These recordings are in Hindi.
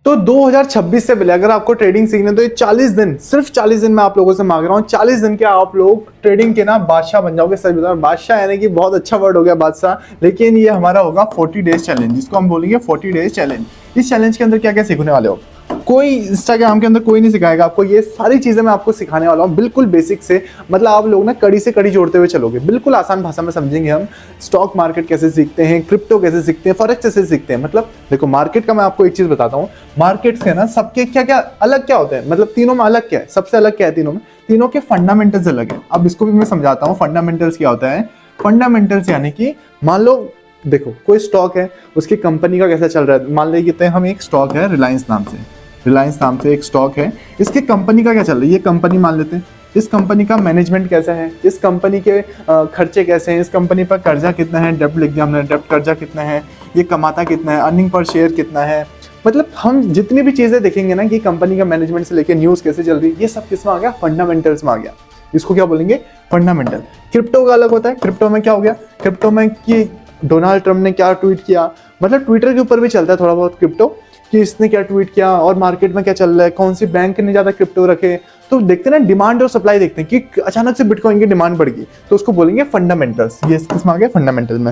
तो 2026 से पहले अगर आपको ट्रेडिंग सीखना है तो ये 40 दिन, सिर्फ 40 दिन मैं आप लोगों से मांग रहा हूँ। 40 दिन के आप लोग ट्रेडिंग के ना बादशाह बन जाओगे। सच बता, बादशाह यानी कि बहुत अच्छा वर्ड हो गया बादशाह, लेकिन ये हमारा होगा 40 डेज चैलेंज, जिसको हम बोलेंगे 40 डेज चैलेंज। इस चैलेंज के अंदर क्या क्या सीखने वाले हो, कोई इंस्टाग्राम के अंदर कोई नहीं सिखाएगा आपको, ये सारी चीजें मैं आपको सिखाने वाला हूँ बिल्कुल बेसिक से। मतलब आप लोग ना कड़ी से कड़ी जोड़ते हुए चलोगे, बिल्कुल आसान भाषा में समझेंगे हम। स्टॉक मार्केट कैसे सीखते हैं, क्रिप्टो कैसे सीखते हैं, फॉरेक्स कैसे सीखते हैं। मतलब देखो मार्केट का मैं आपको एक चीज बताता हूँ, मार्केट के ना सबके क्या क्या अलग क्या होता है, मतलब तीनों में अलग क्या है, सबसे अलग क्या है तीनों में, तीनों के फंडामेंटल्स अलग है। अब इसको भी मैं समझाता हूँ फंडामेंटल्स क्या होता है। फंडामेंटल्स यानी कि मान लो देखो कोई स्टॉक है, उसकी कंपनी का कैसा चल रहा है। मान लेते हैं हम एक स्टॉक है रिलायंस नाम से, रिलायंस नाम से एक स्टॉक है, इसकी कंपनी का क्या चल रहा है, ये कंपनी मान लेते हैं, इस कंपनी का मैनेजमेंट कैसा है, इस कंपनी के खर्चे कैसे हैं, इस कंपनी पर कर्जा कितना है, डेब्ट लिख दिया हमने, डेब्ट कर्जा कितना है, ये कमाता कितना है, अर्निंग पर शेयर कितना है। मतलब हम जितनी भी चीजें देखेंगे ना कि कंपनी का मैनेजमेंट से लेकर न्यूज कैसे चल रही है, ये सब किस में आ गया, फंडामेंटल्स में आ गया। इसको क्या बोलेंगे, फंडामेंटल। क्रिप्टो का अलग होता है, क्रिप्टो में क्या हो गया, क्रिप्टो में कि डोनाल्ड ट्रम्प ने क्या ट्वीट किया, मतलब ट्विटर के ऊपर भी चलता है थोड़ा बहुत क्रिप्टो, कि इसने क्या ट्वीट किया और मार्केट में क्या चल रहा है, कौन सी बैंक ने ज्यादा क्रिप्टो रखे। तो देखते हैं ना डिमांड और सप्लाई, देखते हैं कि अचानक से बिटकॉइन की डिमांड बढ़ गई तो उसको बोलेंगे फंडामेंटल्स। ये किसमें आ गया, फंडामेंटल में।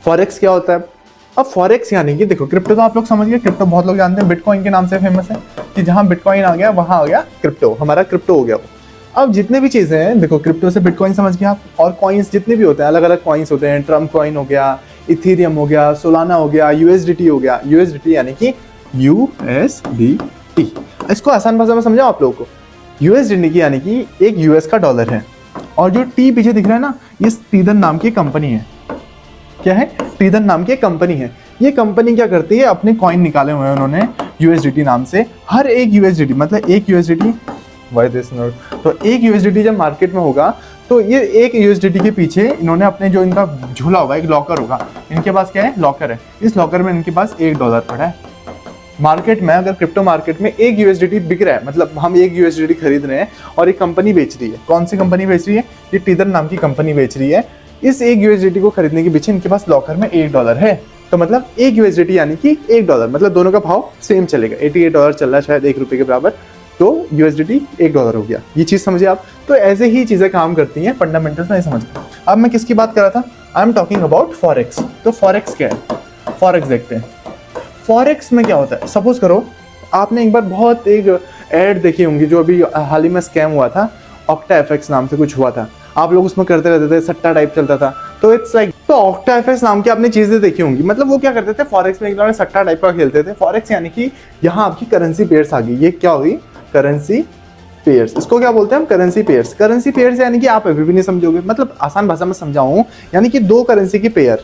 फॉरेक्स क्या होता है, अब फॉरेक्स यानी कि देखो क्रिप्टो तो आप लोग समझ गए, क्रिप्टो बहुत लोग जानते हैं, बिटकॉइन के नाम से फेमस है कि जहां बिटकॉइन आ गया वहां आ गया क्रिप्टो, हमारा क्रिप्टो हो गया वो। अब जितने भी चीजें हैं देखो, क्रिप्टो से बिटकॉइन समझ गए आप, और कॉइन्स जितने भी होते हैं अलग अलग कॉइन्स होते हैं, ट्रम्प कॉइन हो गया, इथेरियम हो गया, सोलाना हो गया, यूएसडीटी हो गया। यूएसडीटी यानी कि यूएसडीटी, इसको आसान भाषा में समझाओ आप लोगों को। यूएसडीटी यानी कि एक यूएस का डॉलर है, और जो टी पीछे दिख रहा है ना, ये ट्रेडन नाम की कंपनी है। क्या है, ट्रेडन नाम की कंपनी है। ये कंपनी क्या करती है, अपने कॉइन निकाले हुए हैं उन्होंने यूएसडीटी नाम से। हर एक यूएसडीटी मतलब एक यूएसडीटी, व्हाई दिस नोट, तो एक यूएसडीटी जब मार्केट में होगा तो ये एक यूएसडीटी के पीछे इन्होंने अपने जो इनका झूला होगा, एक लॉकर होगा, इनके पास क्या है, लॉकर है, इस लॉकर में इनके पास $1 पड़ा है। मार्केट में अगर क्रिप्टो मार्केट में एक यूएसडीटी बिक रहा है, मतलब हम एक यूएसडीटी खरीद रहे हैं और एक कंपनी बेच रही है, कौन सी कंपनी बेच रही है, ये ट्रेडन नाम की कंपनी बेच रही है। इस एक यूएसडीटी को खरीदने के पीछे इनके पास लॉकर में $1 है, तो मतलब एक यूएसडीटी यानी कि $1, मतलब दोनों का भाव सेम चलेगा, $88 चल रहा है शायद, ₹1 के बराबर, तो यूएसडीटी $1 हो गया। ये चीज समझे आप, तो ऐसे ही चीजें काम करती हैं, फंडामेंटल्स नहीं समझ। अब मैं किसकी बात कर रहा था, I am talking about forex. तो फॉरेक्स क्या है, फॉरेक्स देखते हैं। फॉरेक्स में क्या होता है, सपोज करो आपने एक बार बहुत एक एड देखी होंगी जो अभी हाल ही में स्कैम हुआ था, ऑक्टा एफएक्स नाम से कुछ हुआ था, आप लोग उसमें करते रहते थे, सट्टा टाइप चलता था, तो इट्स लाइक, तो ऑक्टा एफएक्स नाम की आपने चीजें देखी होंगी। मतलब वो क्या करते थे, फॉरेक्स में एक तरह सट्टा टाइप का खेलते थे। फॉरेक्स यानी कि यहाँ आपकी करेंसी पेयर्स आ गई, ये क्या हुई, करेंसी पेयर्स, इसको क्या बोलते हैं हम, करेंसी पेयर्स। करेंसी पेयर्स यानी कि आप अभी भी नहीं समझोगे, मतलब आसान भाषा में समझाऊं, यानी कि दो करेंसी की पेयर।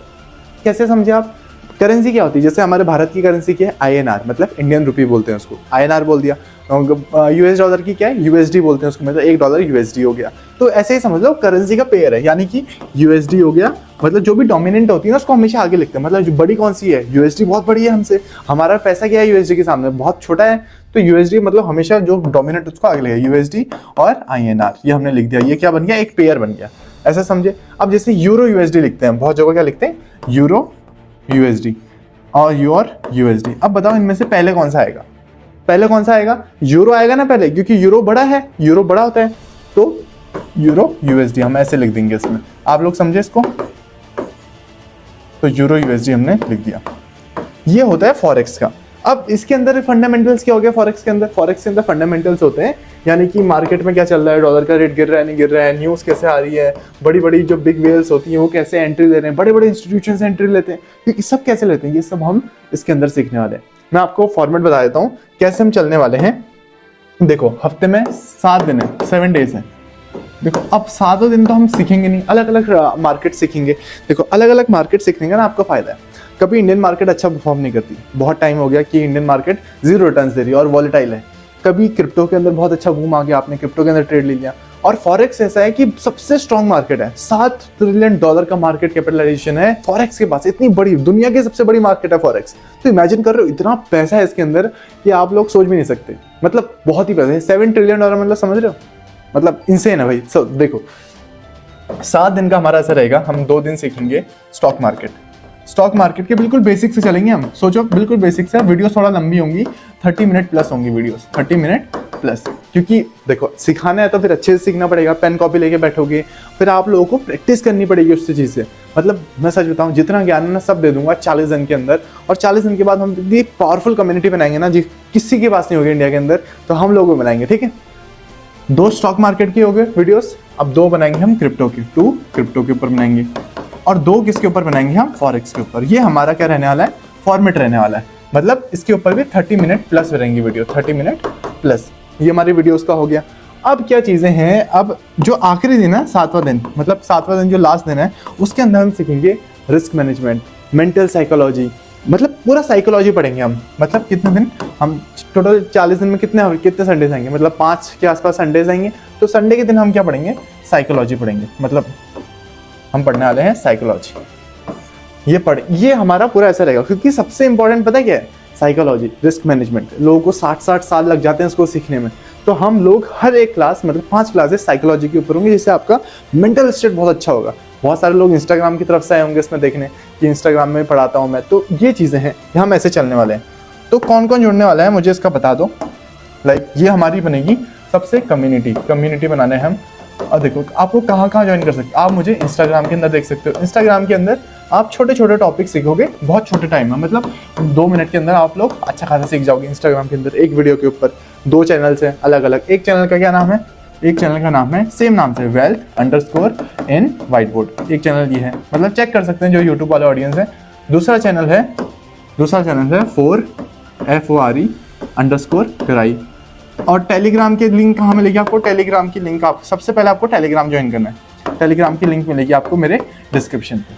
कैसे समझे आप, करेंसी क्या होती है, जैसे हमारे भारत की करेंसी क्या है, आईएनआर, मतलब इंडियन रुपी बोलते हैं उसको, आईएनआर बोल दिया। यूएस डॉलर की क्या है, यूएसडी बोलते हैं उसको, मतलब $1 यूएसडी हो गया। तो ऐसे ही समझ लो करेंसी का पेयर है, यानी कि यूएसडी हो गया, मतलब जो भी डोमिनेंट होती है ना उसको हमेशा आगे लिखते हैं। मतलब जो बड़ी कौन सी है, यूएसडी बहुत बड़ी है हमसे, हमारा पैसा क्या है यूएसडी के सामने, बहुत छोटा है, तो यूएसडी मतलब हमेशा जो डोमिनेंट उसको आगे लिखा, यूएसडी और आईएनआर, ये हमने लिख दिया, ये क्या बन गया, एक पेयर बन गया, ऐसा समझे। अब जैसे यूरो यूएसडी लिखते हैं, बहुत जगह क्या लिखते हैं, यूरो यूएसडी और योर यूएसडी। अब बताओ इनमें से पहले कौन सा आएगा, पहले कौन सा आएगा, यूरो आएगा ना पहले, क्योंकि यूरो बड़ा है, यूरो बड़ा होता है, तो यूरो यूएसडी हम ऐसे लिख देंगे इसमें, आप लोग समझे इसको, तो यूरो यूएसडी हमने लिख दिया। ये होता है फॉरेक्स का। अब इसके अंदर फंडामेंटल्स क्या हो गया, फॉरेक्स के अंदर, फॉरेक्स के अंदर फंडामेंटल्स होते हैं, यानी कि मार्केट में क्या चल रहा है, डॉलर का रेट गिर रहा है नहीं गिर रहा है, न्यूज़ कैसे आ रही है, बड़ी बड़ी जो बिग वेल्स होती हैं वो कैसे एंट्री ले रहे हैं, बड़े बड़े इंस्टीट्यूशन से एंट्री लेते हैं, ये सब कैसे लेते हैं, ये सब हम इसके अंदर सीखने वाले हैं। मैं आपको फॉर्मेट बता देता हूँ कैसे हम चलने वाले हैं। देखो हफ्ते में 7 दिन है, 7 डेज है। देखो अब 7 दिन तो हम सीखेंगे नहीं, अलग अलग मार्केट सीखेंगे। देखो अलग अलग मार्केट सीखने का ना आपका फायदा है। कभी इंडियन मार्केट अच्छा परफॉर्म नहीं करती, बहुत टाइम हो गया कि इंडियन मार्केट 0 रिटर्न्स दे रही है और वॉलेटाइल है। कभी क्रिप्टो के अंदर बहुत अच्छा बूम आ गया, आपने क्रिप्टो के अंदर ट्रेड ले लिया। और फॉरेक्स ऐसा है कि सबसे स्ट्रॉन्ग मार्केट है, $7 ट्रिलियन का मार्केट कैपिटलाइजेशन है फॉरेक्स के पास, इतनी बड़ी, दुनिया की सबसे बड़ी मार्केट है फॉरेक्स। तो इमेजिन कर रहे हो, इतना पैसा है इसके अंदर कि आप लोग सोच भी नहीं सकते, मतलब बहुत ही पैसा है। $7 ट्रिलियन, मतलब समझ रहे हो, मतलब इनसेन है भाई। देखो 7 दिन का हमारा ऐसा रहेगा, हम 2 दिन सीखेंगे स्टॉक मार्केट, स्टॉक मार्केट के बिल्कुल बेसिक से चलेंगे हम। सोचो बिल्कुल बेसिक से, वीडियो थोड़ा लंबी होंगी, 30 मिनट प्लस होंगी वीडियोस, 30 मिनट प्लस। क्योंकि देखो सिखाना है तो फिर अच्छे से सीखना पड़ेगा, पेन कॉपी लेके बैठोगे, फिर आप लोगों को प्रैक्टिस करनी पड़ेगी उस चीज़ से। मतलब मैं सच बताऊं, जितना ज्ञान है ना सब दे दूंगा 40 दिन के अंदर, और 40 दिन के बाद हम इतनी पावरफुल कम्युनिटी बनाएंगे ना जी किसी के पास नहीं होगी इंडिया के अंदर, तो हम लोग बनाएंगे। ठीक है, 2 स्टॉक मार्केट की हो गए वीडियोस, अब 2 बनाएंगे हम क्रिप्टो की, 2 क्रिप्टो के ऊपर बनाएंगे, और 2 किसके ऊपर बनाएंगे हम, फॉरेक्स के ऊपर। ये हमारा क्या रहने वाला है, फॉर्मेट रहने वाला है। मतलब इसके ऊपर भी 30 मिनट प्लस रहेंगी वीडियो, 30 मिनट प्लस। ये हमारी वीडियोस का हो गया। अब क्या चीज़ें हैं, अब जो आखिरी दिन है 7वां दिन, मतलब 7वां दिन जो लास्ट दिन है, उसके अंदर हम सीखेंगे रिस्क मैनेजमेंट, मेंटल साइकोलॉजी, मतलब पूरा साइकोलॉजी पढ़ेंगे हम। मतलब कितने दिन हम टोटल 40 दिन में कितने संडेज आएंगे, मतलब 5 के आसपास संडेज आएंगे। तो संडे के दिन हम क्या पढ़ेंगे, साइकोलॉजी पढ़ेंगे। मतलब हम पढ़ने वाले हैं साइकोलॉजी। ये हमारा पूरा ऐसा रहेगा, क्योंकि सबसे इंपॉर्टेंट पता है क्या है, साइकोलॉजी, रिस्क मैनेजमेंट। लोगों को 60-60 साल लग जाते हैं इसको सीखने में, तो हम लोग हर एक क्लास मतलब 5 क्लासेस साइकोलॉजी के ऊपर होंगे, जिससे आपका मेंटल स्टेट बहुत अच्छा होगा। बहुत सारे लोग इंस्टाग्राम की तरफ से आए होंगे इसमें देखने कि इंस्टाग्राम में पढ़ाता हूँ मैं, तो ये चीज़ें हैं, हम ऐसे चलने वाले हैं। तो कौन कौन जुड़ने वाला है मुझे इसका बता दो। लाइक ये हमारी बनेगी सबसे कम्युनिटी बनाने हैं हम। और देखो आपको कहाँ ज्वाइन कर सकते हो, आप मुझे इंस्टाग्राम के अंदर देख सकते हो। इंस्टाग्राम के अंदर आप छोटे छोटे टॉपिक सीखोगे बहुत छोटे टाइम में, मतलब 2 मिनट के अंदर आप लोग अच्छा खासा सीख जाओगे इंस्टाग्राम के अंदर। एक वीडियो के ऊपर 2 चैनल्स हैं अलग अलग। एक चैनल का क्या नाम है, एक चैनल का नाम है सेम नाम से wealth_in_whiteboard, एक चैनल ये है, मतलब चेक कर सकते हैं जो यूट्यूब वाला ऑडियंस है। दूसरा चैनल है FORE_Kirai। और टेलीग्राम के लिंक कहाँ मिलेगी आपको, टेलीग्राम की लिंक आप सबसे पहले आपको टेलीग्राम ज्वाइन करना है। टेलीग्राम की लिंक मिलेगी आपको मेरे डिस्क्रिप्शन पे।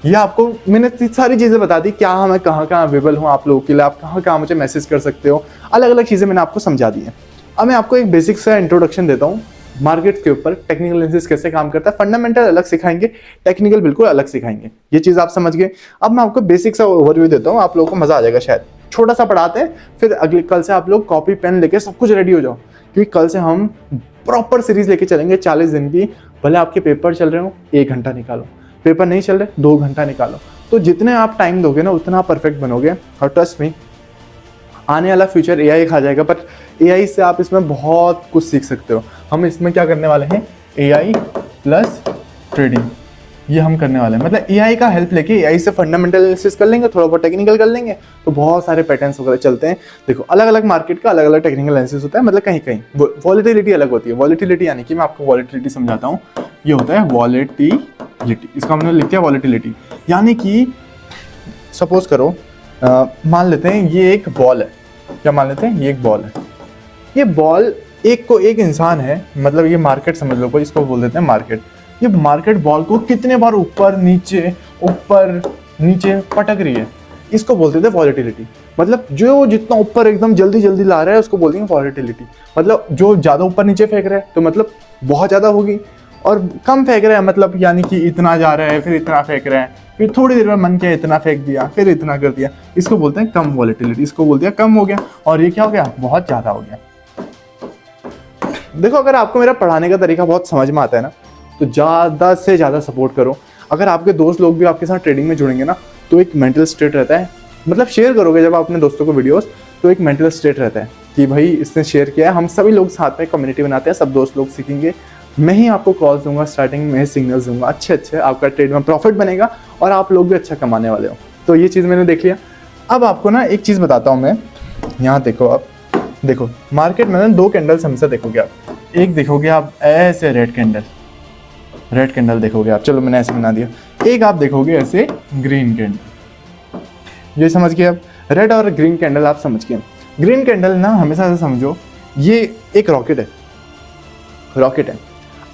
ये आपको मैंने सारी चीज़ें बता दी, क्या मैं कहाँ अवेलेबल हूँ आप लोगों के लिए, आप कहाँ मुझे मैसेज कर सकते हो, अलग अलग चीज़ें मैंने आपको समझा दी है। अब मैं आपको एक बेसिक सा इंट्रोडक्शन देता हूँ मार्केट के ऊपर, टेक्निकल एनालिसिस कैसे काम करता है। फंडामेंटल अलग सिखाएंगे, टेक्निकल बिल्कुल अलग सिखाएंगे, ये चीज़ आप समझ गए। अब मैं आपको बेसिक सा ओवरव्यू देता हूँ, आप लोगों को मजा आ जाएगा शायद। छोटा सा पढ़ाते हैं, फिर अगले कल से आप लोग कॉपी पेन लेके सब कुछ रेडी हो जाओ, क्योंकि कल से हम प्रॉपर सीरीज लेके चलेंगे 40 दिन की। भले आपके पेपर चल रहे हो 1 घंटा निकालो, पेपर नहीं चल रहे 2 घंटा निकालो, तो जितने आप टाइम दोगे ना उतना आप परफेक्ट बनोगे। और ट्रस्ट मी, आने वाला फ्यूचर एआई खा जाएगा, पर एआई से आप इसमें बहुत कुछ सीख सकते हो। हम इसमें क्या करने वाले हैं, एआई प्लस ट्रेडिंग, ये हम करने वाले हैं। मतलब एआई का हेल्प लेके एआई से फंडामेंटल एनालिसिस कर लेंगे, थोड़ा बहुत टेक्निकल कर लेंगे, तो बहुत सारे पैटर्न्स वगैरह चलते हैं। देखो अलग अलग मार्केट का अलग अलग टेक्निकल एनालिसिस होता है, मतलब कहीं कहीं वॉलेटिलिटी अलग होती है। वॉलेटिलिटी यानी कि मैं आपको वॉलेटिलिटी समझाता हूँ, ये होता है वॉलेटिलिटी, इसका हमने लिख दिया वॉलेटिलिटी। यानी कि सपोज करो मान लेते हैं ये एक बॉल है, क्या मान लेते हैं ये एक बॉल है। ये बॉल एक इंसान है, मतलब ये मार्केट समझ लो, कोई इसको बोल देते हैं मार्केट। ये मार्केट बॉल को कितने बार ऊपर नीचे पटक रही है, इसको बोलते थे वॉलेटिलिटी। मतलब जो जितना ऊपर एकदम जल्दी जल्दी ला रहा है उसको बोलते हैं वॉलेटिलिटी। मतलब जो ज़्यादा ऊपर नीचे फेंक रहा है तो मतलब बहुत ज़्यादा होगी, और कम फेंक रहा है मतलब यानी कि इतना जा रहा है फिर इतना फेंक रहा है, फिर थोड़ी देर में मन किया इतना फेंक दिया फिर इतना कर दिया, इसको बोलते हैं कम वॉलेटिलिटी। इसको बोल दिया कम हो गया, और ये क्या हो गया, बहुत ज़्यादा हो गया। देखो अगर आपको मेरा पढ़ाने का तरीका बहुत समझ में आता है ना, तो ज़्यादा से ज़्यादा सपोर्ट करो। अगर आपके दोस्त लोग भी आपके साथ ट्रेडिंग में जुड़ेंगे ना, तो एक मेंटल स्टेट रहता है, मतलब शेयर करोगे जब आप अपने दोस्तों को वीडियोस, तो एक मेंटल स्टेट रहता है कि भाई इसने शेयर किया है, हम सभी लोग साथ में कम्युनिटी बनाते हैं, सब दोस्त लोग सीखेंगे। मैं ही आपको कॉल्स दूंगा, स्टार्टिंग में सिग्नल्स दूंगा, अच्छे आपका ट्रेड में प्रॉफिट बनेगा और आप लोग भी अच्छा कमाने वाले हो। तो ये चीज़ मैंने देख लिया। अब आपको ना एक चीज़ बताता हूँ मैं, यहाँ देखो, आप देखो मार्केट में ना 2 कैंडल्स हमेशा देखोगे आप। एक देखोगे आप ऐसे रेड कैंडल देखोगे आप, चलो मैंने ऐसे बना दिया। एक आप देखोगे ऐसे ग्रीन कैंडल, ये समझ गए आप, रेड और ग्रीन कैंडल आप समझ गए। ग्रीन कैंडल ना हमेशा से समझो ये एक रॉकेट है।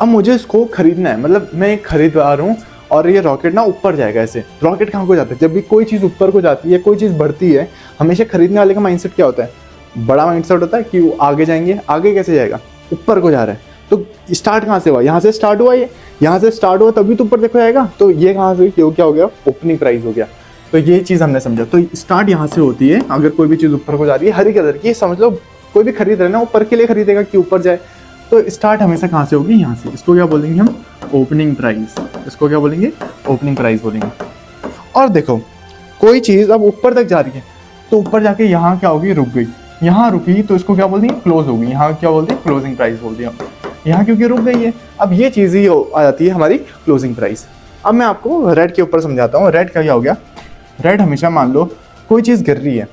अब मुझे इसको खरीदना है, मतलब मैं एक खरीददार हूँ और ये रॉकेट ना ऊपर जाएगा। ऐसे रॉकेट कहाँ को जाता है, जब भी कोई चीज़ ऊपर को जाती है, कोई चीज़ बढ़ती है, हमेशा खरीदने वाले का माइंडसेट क्या होता है, बड़ा माइंडसेट होता है कि वो आगे जाएंगे। आगे कैसे जाएगा, ऊपर को जा रहा है, तो स्टार्ट कहाँ से हुआ, यहाँ से स्टार्ट हुआ, ये यहाँ से स्टार्ट हुआ तभी तो ऊपर देखो जाएगा। तो ये कहाँ से क्या हो गया, ओपनिंग प्राइस हो गया। तो ये चीज़ हमने समझा। तो स्टार्ट यहाँ से होती है, अगर कोई भी चीज़ ऊपर को जा रही है हरी कलर की, समझ लो कोई भी खरीद रहे ना ऊपर के लिए खरीदेगा कि ऊपर जाए, तो स्टार्ट हमेशा कहाँ से होगी, यहाँ से। इसको क्या बोलेंगे हम, ओपनिंग प्राइस। इसको क्या बोलेंगे, ओपनिंग प्राइस बोलेंगे। और देखो कोई चीज़ अब ऊपर तक जा रही है तो ऊपर जाके यहाँ क्या होगी, रुक गई, यहाँ रुकी तो इसको क्या बोल देंगे, क्लोज होगी। यहाँ क्या बोलते हैं, क्लोजिंग प्राइस बोल दिया। यहाँ क्योंकि रुक गई है, अब ये चीज़ ही आ जाती है हमारी क्लोजिंग प्राइस। अब मैं आपको रेड के ऊपर समझाता हूँ। रेड का क्या हो गया, रेड हमेशा मान लो कोई चीज़ गिर रही है,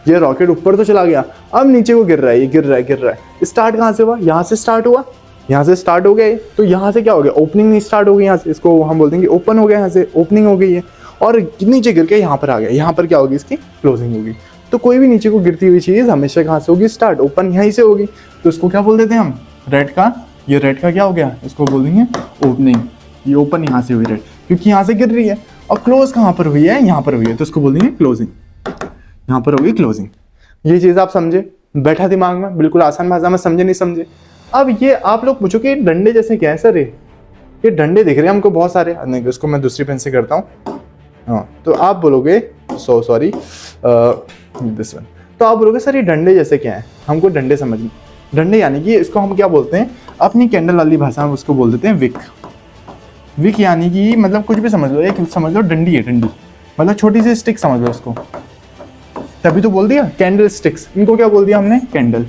ये रॉकेट ऊपर तो चला गया, अब नीचे को गिर रहा है, ये गिर रहा है गिर रहा है। स्टार्ट कहाँ से हुआ, यहाँ से स्टार्ट हुआ, यहाँ से स्टार्ट हो गया ये, तो यहाँ से क्या हो गया, ओपनिंग नहीं स्टार्ट हो गई यहाँ से, इसको हम बोल देंगे ओपन हो गया, यहाँ से ओपनिंग हो गई है और नीचे गिर के यहाँ पर आ गया, यहाँ पर क्या होगी, इसकी क्लोजिंग होगी। तो कोई भी नीचे को गिरती हुई चीज़ हमेशा कहाँ से होगी, स्टार्ट, ओपन यहीं से होगी। तो इसको क्या बोल देते हैं हम, रेड का, ये रेड का क्या हो गया, इसको बोल देंगे ओपनिंग। ये ओपन यहाँ से हुई रेड क्योंकि यहाँ से गिर रही है, और क्लोज कहाँ पर हुई है, यहाँ पर हुई है, तो इसको बोल देंगे क्लोजिंग। यहाँ पर होगी क्लोजिंग। ये चीज़ आप समझे, बैठा दिमाग में, बिल्कुल आसान भाषा में, समझे नहीं समझे। अब ये आप लोग पूछो कि डंडे जैसे क्या है सर, ये डंडे दिख रहे हैं हमको बहुत सारे, नहीं इसको मैं दूसरी पेन से करता हूँ। हाँ, तो आप बोलोगे सॉरी दिस वन, तो आप बोलोगे सर ये डंडे जैसे क्या है, हमको डंडे समझ में। डंडे यानी कि इसको हम क्या बोलते हैं, अपनी कैंडल वाली भाषा में उसको बोल देते हैं विक। विक यानी कि मतलब कुछ भी समझ लो, एक समझ लो डंडी है, डंडी मतलब छोटी सी स्टिक समझ लो उसको, तभी तो बोल दिया कैंडल स्टिक्स। इनको क्या बोल दिया हमने, कैंडल,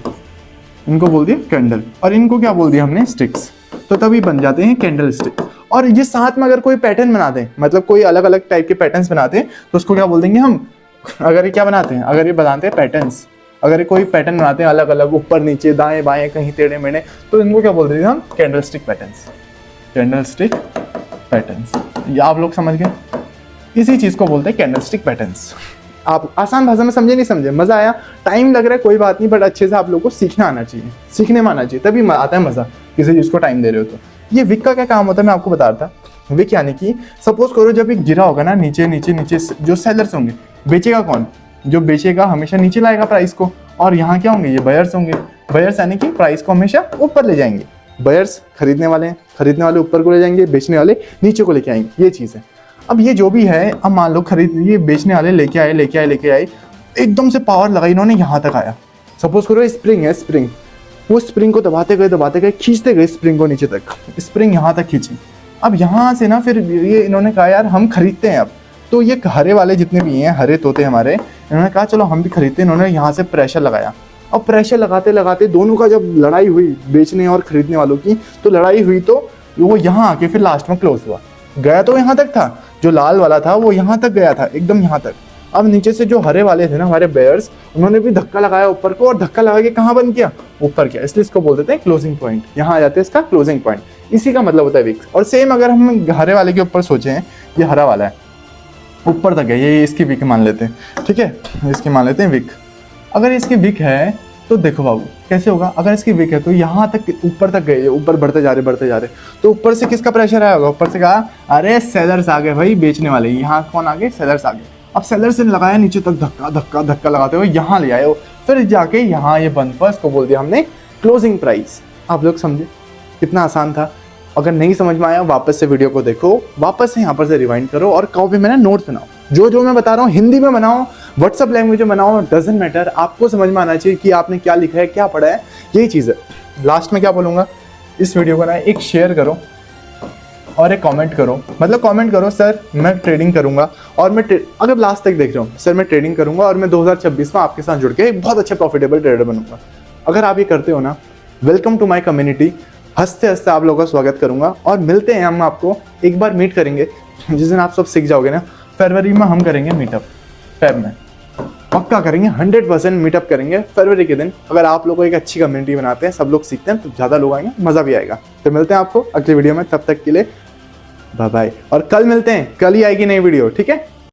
इनको बोल दिया कैंडल, और इनको क्या बोल दिया हमने, स्टिक्स, तो तभी बन जाते हैं कैंडल स्टिक। और ये साथ में अगर कोई पैटर्न बनाते हैं, मतलब कोई अलग अलग टाइप के पैटर्न्स बनाते हैं, तो उसको क्या बोल देंगे हम, अगर ये क्या बनाते हैं, अगर ये बनाते हैं पैटर्न्स, अगर ये कोई पैटर्न बनाते हैं अलग अलग, ऊपर नीचे दाएं बाएं कहीं टेढ़े मेढ़े, तो इनको क्या बोल देंगे हम, candle stick patterns, candle stick patterns. ये आप लोग समझ गए, इसी चीज को बोलते हैं कैंडल स्टिक पैटर्न्स। आप आसान भाषा में समझे नहीं समझे, मजा आया, टाइम लग रहा है कोई बात नहीं, बट अच्छे से आप लोगों को सीखना आना चाहिए, सीखने में आना चाहिए, तभी आता है मजा, किसी चीज को टाइम दे रहे हो तो। ये विक का क्या काम होता है मैं आपको बता रहा था। विक यानी कि सपोज करो जब एक गिरा होगा ना नीचे नीचे नीचे, जो सेलर्स होंगे, बेचेगा कौन, जो बेचेगा हमेशा नीचे लाएगा प्राइस को, और यहाँ क्या होंगे, ये बायर्स होंगे। बायर्स यानी कि प्राइस को हमेशा ऊपर ले जाएंगे। बायर्स खरीदने वाले हैं, खरीदने वाले ऊपर को ले जाएंगे, बेचने वाले नीचे को लेके आएंगे, ये चीज़ है। अब ये जो भी है, अब मान लो ये बेचने वाले लेके आए, एकदम से पावर लगाई इन्होंने, यहाँ तक आया। सपोज करो स्प्रिंग है, स्प्रिंग, वो स्प्रिंग को दबाते गए, खींचते गए स्प्रिंग को नीचे तक, स्प्रिंग यहाँ तक खींची। अब यहाँ से ना फिर ये इन्होंने कहा यार हम खरीदते हैं अब, तो ये हरे वाले जितने भी हैं, हरे तोते हमारे, इन्होंने कहा चलो हम भी खरीदते हैं। इन्होंने यहाँ से प्रेशर लगाया, और प्रेशर लगाते लगाते दोनों का जब लड़ाई हुई, बेचने और खरीदने वालों की, तो लड़ाई हुई तो वो यहाँ आके फिर लास्ट में क्लोज हुआ। गया तो यहाँ तक था, जो लाल वाला था वो यहाँ तक गया था, एकदम यहाँ तक। अब नीचे से जो हरे वाले थे ना हमारे बेयर्स, उन्होंने भी धक्का लगाया ऊपर को, और धक्का लगा के कहाँ बंद किया, ऊपर किया, इसलिए इसको बोल देते हैं क्लोजिंग पॉइंट। यहाँ आ जाते हैं इसका क्लोजिंग पॉइंट, इसी का मतलब होता है विक। और सेम अगर हम हरे वाले के ऊपर सोचें, ये हरा वाला है, ऊपर तक है, ये इसकी विक मान लेते हैं, ठीक है, इसकी मान लेते हैं विक। अगर इसकी विक है तो देखो बाबू कैसे होगा, अगर इसकी विक है तो यहाँ तक ऊपर तक गए, ऊपर बढ़ते जा रहे, तो ऊपर से किसका प्रेशर आया होगा, ऊपर से कहा अरे सेलर्स आ गए भाई, बेचने वाले, यहाँ कौन आ गए, सेलर्स आ गए। अब सेलर्स ने लगाया नीचे तक धक्का लगाते हुए यहाँ ले आए, फिर जाके यहाँ ये बंद पर, इसको बोल दिया हमने क्लोजिंग प्राइस। आप लोग समझे कितना आसान था। अगर नहीं समझ में आया वापस से वीडियो को देखो, वापस से यहाँ पर से रिवाइंड करो, और कॉपी में ना नोट्स बनाओ, जो मैं बता रहा हूँ हिंदी में बनाओ, व्हाट्सअप लैंग्वेज में बनाओ, डजंट मैटर, आपको समझ में आना चाहिए कि आपने क्या लिखा है, क्या पढ़ा है, यही चीज़ है। लास्ट में क्या बोलूँगा, इस वीडियो को ना एक शेयर करो और एक कमेंट करो, मतलब कमेंट करो सर मैं ट्रेडिंग करूँगा, और मैं अगर लास्ट तक देख रहा हूँ सर मैं ट्रेडिंग करूँगा, और मैं 2026 में आपके साथ जुड़ के एक बहुत अच्छा प्रॉफिटेबल ट्रेडर बनूंगा। अगर आप ये करते हो ना, वेलकम टू माई कम्युनिटी, हंसते हंसते आप लोगों का स्वागत करूंगा। और मिलते हैं, हम आपको एक बार मीट करेंगे, जिस दिन आप सब सीख जाओगे ना, फरवरी में हम करेंगे मीटअप, फेब में पक्का करेंगे, 100% मीटअप करेंगे फरवरी के दिन। अगर आप लोगों को एक अच्छी कम्युनिटी बनाते हैं, सब लोग सीखते हैं, तो ज़्यादा लोग आएंगे, मज़ा भी आएगा। तो मिलते हैं आपको अगली वीडियो में, तब तक के लिए बाय बाय। और कल मिलते हैं, कल ही आएगी नई वीडियो, ठीक है।